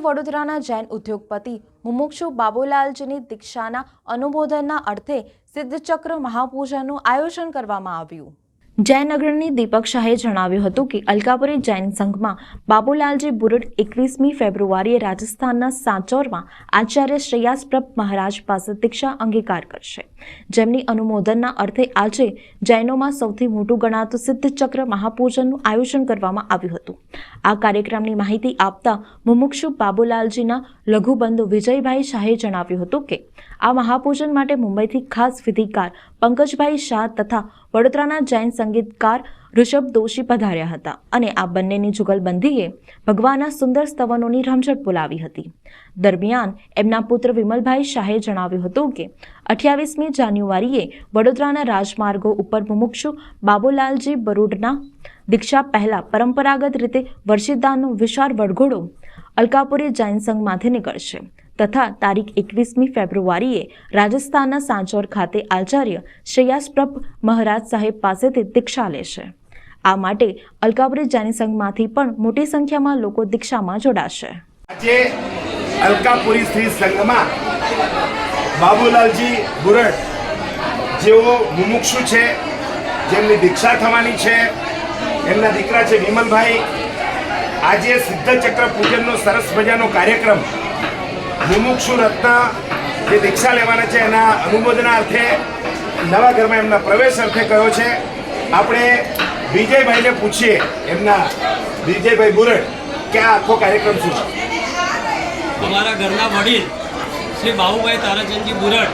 વડોદરાના જૈન ઉદ્યોગપતિ મુમુક્ષુ બાબુલાલજીની દીક્ષાના અનુમોદનના અર્થે સિદ્ધચક્ર મહાપૂજનનું આયોજન કરવામાં આવ્યું। જૈન અગ્રણી દીપક શાહે જણાવ્યું હતું કે અલકાપુરી જૈન સંઘમાં બાબુલાલજી બુરડ 21મી ફેબ્રુઆરીએ રાજસ્થાનના સાંચોરમાં આચાર્ય શ્રેયાસપ્રભ મહારાજ પાસે દીક્ષા અંગીકાર કરશે, જેમની અનુમોદનના અર્થે આજે જૈનોમાં સૌથી મોટું ગણાતું સિદ્ધચક્ર મહાપૂજનનું આયોજન કરવામાં આવ્યું હતું। આ કાર્યક્રમની માહિતી આપતા મુમુક્ષુ બાબુલાલજીના લઘુબંધુ વિજયભાઈ શાહે જણાવ્યું હતું કે આ મહાપૂજન માટે મુંબઈથી ખાસ વિધિકાર પંકજભાઈ શાહ તથા વડોદરાના જૈન સંગીતકાર ઋષભ દોશી પધાર્યા હતા અને આ બંનેની જુગલબંધીએ ભગવાનના સુંદર સ્તવનોની રમઝટ બોલાવી હતી। દરમિયાન એમના પુત્ર વિમલભાઈ શાહે જણાવ્યું હતું કે 28મી જાન્યુઆરીએ વડોદરાના રાજમાર્ગો ઉપર મુમુક્ષુ બાબુલાલજી બરુડના દીક્ષા પહેલા પરંપરાગત રીતે વર્ષિદાનનો વિશાળ વરઘોડો અલકાપુરી જૈન સંઘમાંથી નીકળશે તથા તારીખ 21મી ફેબ્રુઆરીએ રાજસ્થાનના સાંચોર ખાતે આચાર્ય શ્રેયાસપ્રભ મહારાજ સાહેબ પાસેથી દીક્ષા લેશે। આ માટે અલકાપુરી જૈન સંઘમાંથી પણ મોટી સંખ્યામાં લોકો દીક્ષામાં જોડાશે। આજે અલકાપુરી સ્ત્રી સંઘમાં બાબુલાલજી બુરડ જેઓ મુમુક્ષુ છે, જેમની દીક્ષા થવાની છે, એમના દીકરા છે વિમલભાઈ, આજે સિદ્ધચક્ર પૂજનનો સરસ મજાનો કાર્યક્રમ મુમુક્ષુ રત્ન જે દીક્ષા લેવાના છે એના અનુમોદના અર્થે નવા ઘરમાં એમના પ્રવેશ અર્થે કયો છે। આપણે વિજયભાઈને પૂછીએ, એમના વિજયભાઈ બુરડ, કે આ આખો કાર્યક્રમ શું છે? અમારા ઘરના વડીલ શ્રી બાબુભાઈ તારાચંદજી બુરડ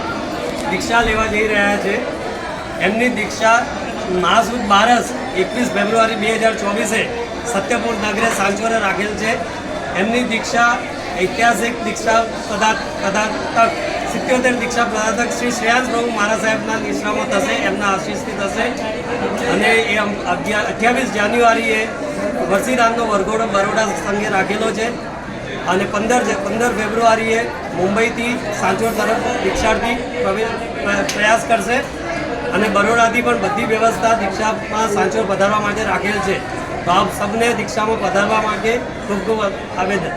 દીક્ષા લેવા જઈ રહ્યા છે। એમની દીક્ષા મહાસુદ બારસ 21 ફેબ્રુઆરી 2024 સત્યપુર નગરે સાંચોરે રાખેલ છે। એમની દીક્ષા ઐતિહાસિક દીક્ષા પ્રદાતક 77 દીક્ષા પ્રદાતક શ્રી શ્રેયાસપ્રભુ મહારાજ સાહેબના નિશ્રામાં થશે, એમના આશીષથી થશે અને એ 28 જાન્યુઆરીએ વર્ષિદાનનો વરઘોડો બરોડા સંઘે રાખેલો છે અને 15 ફેબ્રુઆરીએ મુંબઈથી સાંચોર તરફ દીક્ષાર્થી પ્રયાસ કરશે અને બરોડાથી પણ બધી વ્યવસ્થા દીક્ષામાં સાંચોર પધારવા માટે રાખેલ છે। તો આપ સૌને દીક્ષામાં પધારવા માટે ખૂબ ખૂબ આવેદન।